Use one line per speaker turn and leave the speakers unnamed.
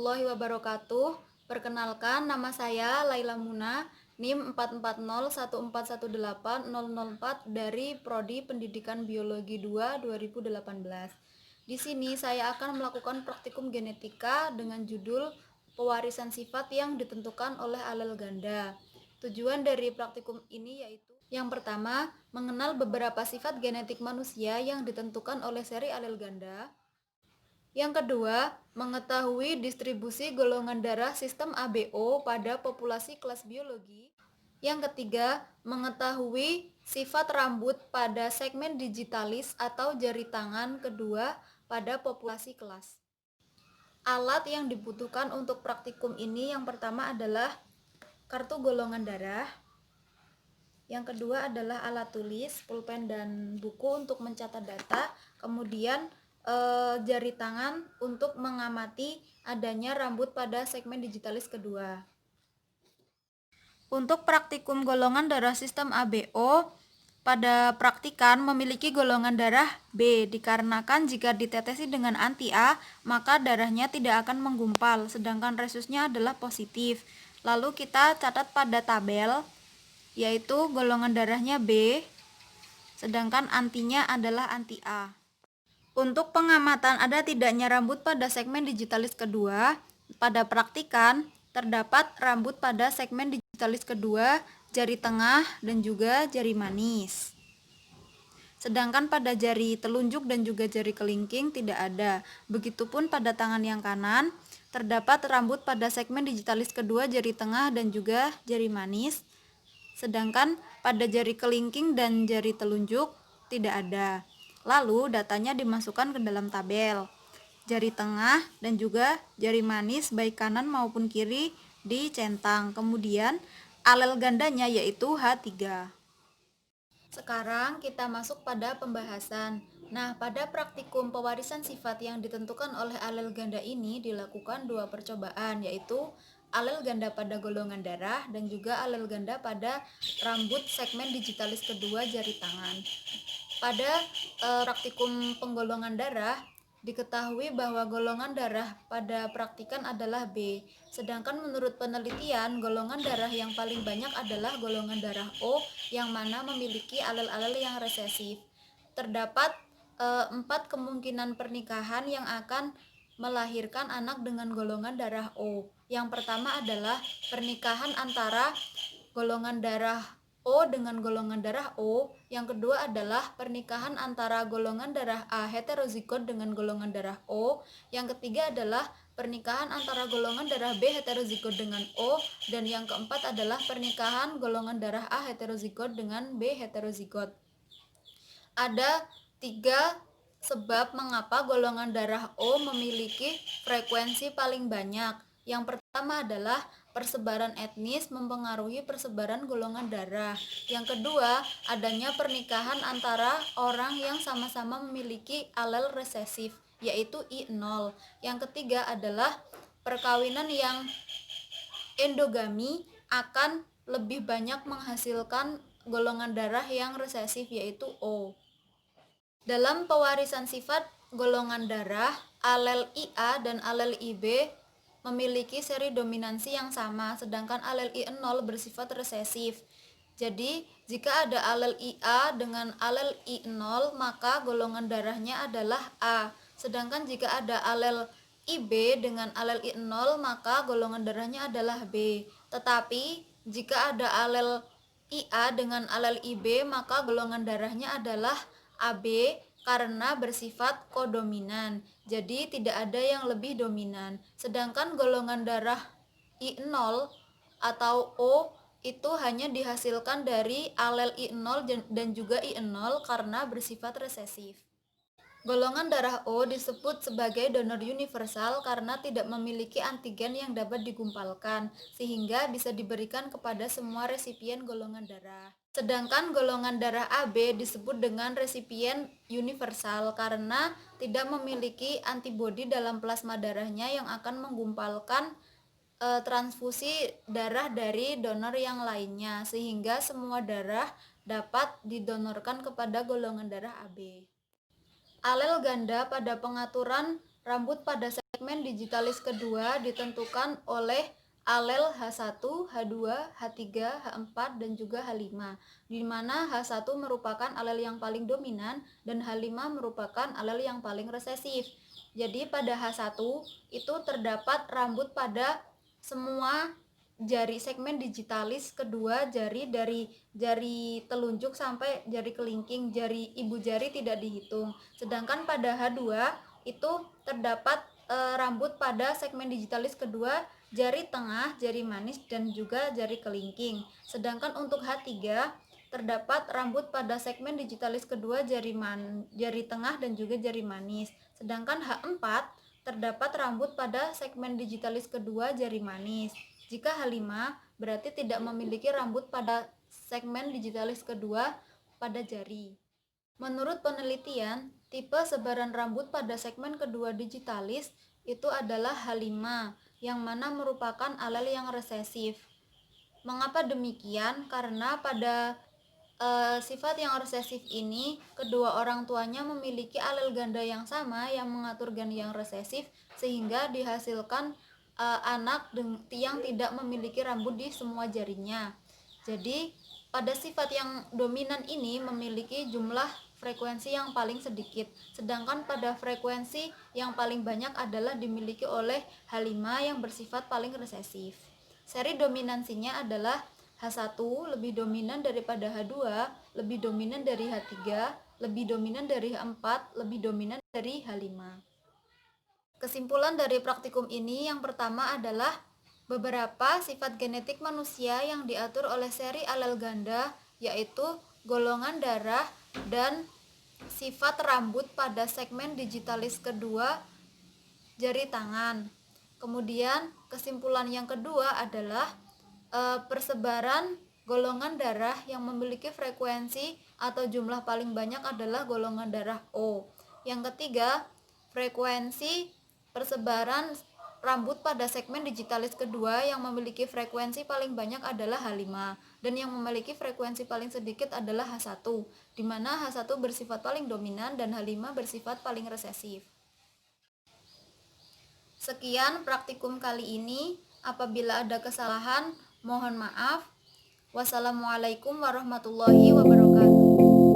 warahmatullahi wabarakatuh. Perkenalkan, nama saya Laila Muna, NIM 44014180004 dari Prodi Pendidikan Biologi 2 2018. Di sini saya akan melakukan praktikum genetika dengan judul pewarisan sifat yang ditentukan oleh alel ganda. Tujuan dari praktikum ini yaitu yang pertama, mengenal beberapa sifat genetik manusia yang ditentukan oleh seri alel ganda. Yang kedua, mengetahui distribusi golongan darah sistem ABO pada populasi kelas biologi. Yang ketiga, mengetahui sifat rambut pada segmen digitalis atau jari tangan kedua pada populasi kelas. Alat yang dibutuhkan untuk praktikum ini yang pertama adalah kartu golongan darah. Yang kedua adalah alat tulis, pulpen dan buku untuk mencatat data. Kemudian jari tangan untuk mengamati adanya rambut pada segmen digitalis kedua. Untuk praktikum golongan darah sistem ABO, pada praktikan memiliki golongan darah B, dikarenakan jika ditetesi dengan anti A, maka darahnya tidak akan menggumpal, sedangkan resusnya adalah positif. Lalu kita catat pada tabel, yaitu golongan darahnya B, sedangkan antinya adalah anti A. Untuk pengamatan ada tidaknya rambut pada segmen digitalis kedua, pada praktikan terdapat rambut pada segmen digitalis kedua, jari tengah, dan juga jari manis. Sedangkan pada jari telunjuk dan juga jari kelingking tidak ada. Begitupun pada tangan yang kanan, terdapat rambut pada segmen digitalis kedua, jari tengah, dan juga jari manis. Sedangkan pada jari kelingking dan jari telunjuk tidak ada. Lalu datanya dimasukkan ke dalam tabel. Jari tengah dan juga jari manis baik kanan maupun kiri dicentang. Kemudian alel gandanya yaitu H3. Sekarang kita masuk pada pembahasan. Nah, pada praktikum pewarisan sifat yang ditentukan oleh alel ganda ini dilakukan dua percobaan, yaitu alel ganda pada golongan darah dan juga alel ganda pada rambut segmen digitalis kedua jari tangan. Pada praktikum penggolongan darah diketahui bahwa golongan darah pada praktikan adalah B. Sedangkan menurut penelitian, golongan darah yang paling banyak adalah golongan darah O yang mana memiliki alel-alel yang resesif. Terdapat 4 kemungkinan pernikahan yang akan melahirkan anak dengan golongan darah O. Yang pertama adalah pernikahan antara golongan darah O dengan golongan darah O. Yang kedua adalah pernikahan antara golongan darah A heterozigot dengan golongan darah O. Yang ketiga adalah pernikahan antara golongan darah B heterozigot dengan O. Dan yang keempat adalah pernikahan golongan darah A heterozigot dengan B heterozigot. Ada 3 sebab mengapa golongan darah O memiliki frekuensi paling banyak. Yang pertama adalah persebaran etnis mempengaruhi persebaran golongan darah. Yang kedua, adanya pernikahan antara orang yang sama-sama memiliki alel resesif, yaitu I0. Yang ketiga adalah perkawinan yang endogami akan lebih banyak menghasilkan golongan darah yang resesif, yaitu O. Dalam pewarisan sifat golongan darah, alel IA dan alel IB memiliki seri dominansi yang sama, sedangkan alel I0 bersifat resesif. Jadi, jika ada alel IA dengan alel I0, maka golongan darahnya adalah A. Sedangkan jika ada alel IB dengan alel I0, maka golongan darahnya adalah B. Tetapi, jika ada alel IA dengan alel IB, maka golongan darahnya adalah AB karena bersifat kodominan. Jadi tidak ada yang lebih dominan. Sedangkan golongan darah I0 atau O itu hanya dihasilkan dari alel I0 dan juga I0 karena bersifat resesif. Golongan darah O disebut sebagai donor universal karena tidak memiliki antigen yang dapat digumpalkan, sehingga bisa diberikan kepada semua resipien golongan darah. Sedangkan golongan darah AB disebut dengan resipien universal karena tidak memiliki antibodi dalam plasma darahnya yang akan menggumpalkan transfusi darah dari donor yang lainnya, sehingga semua darah dapat didonorkan kepada golongan darah AB. Alel ganda pada pengaturan Rambut pada segmen digitalis kedua ditentukan oleh alel H1, H2, H3, H4, dan juga H5, di mana H1 merupakan alel yang paling dominan dan H5 merupakan alel yang paling resesif. Jadi pada H1 itu terdapat rambut pada semua jari segmen digitalis kedua, jari dari jari telunjuk sampai jari kelingking, jari ibu jari tidak dihitung. Sedangkan pada H2 itu terdapat rambut pada segmen digitalis kedua, jari tengah, jari manis, dan juga jari kelingking. Sedangkan untuk H3 terdapat rambut pada segmen digitalis kedua, jari tengah, dan juga jari manis. Sedangkan H4 terdapat rambut pada segmen digitalis kedua, jari manis. Jika H5 berarti tidak memiliki rambut pada segmen digitalis kedua pada jari. Menurut penelitian, tipe sebaran rambut pada segmen kedua digitalis itu adalah H5, yang mana merupakan alel yang resesif. Mengapa demikian? Karena pada sifat yang resesif ini, kedua orang tuanya memiliki alel ganda yang sama yang mengatur gen yang resesif, sehingga dihasilkan anak yang tidak memiliki rambut di semua jarinya. Jadi pada sifat yang dominan ini memiliki jumlah frekuensi yang paling sedikit, sedangkan pada frekuensi yang paling banyak adalah dimiliki oleh H5 yang bersifat paling resesif. Seri dominansinya adalah H1 lebih dominan daripada H2, lebih dominan dari H3, lebih dominan dari H4, lebih dominan dari H5. Kesimpulan dari praktikum ini yang pertama adalah beberapa sifat genetik manusia yang diatur oleh seri alel ganda, yaitu golongan darah dan sifat rambut pada segmen digitalis kedua jari tangan. Kemudian kesimpulan yang kedua adalah persebaran golongan darah yang memiliki frekuensi atau jumlah paling banyak adalah golongan darah O. Yang ketiga, frekuensi persebaran rambut pada segmen digitalis kedua yang memiliki frekuensi paling banyak adalah H5, dan yang memiliki frekuensi paling sedikit adalah H1, di mana H1 bersifat paling dominan dan H5 bersifat paling resesif. Sekian praktikum kali ini. Apabila ada kesalahan, mohon maaf. Wassalamualaikum warahmatullahi wabarakatuh.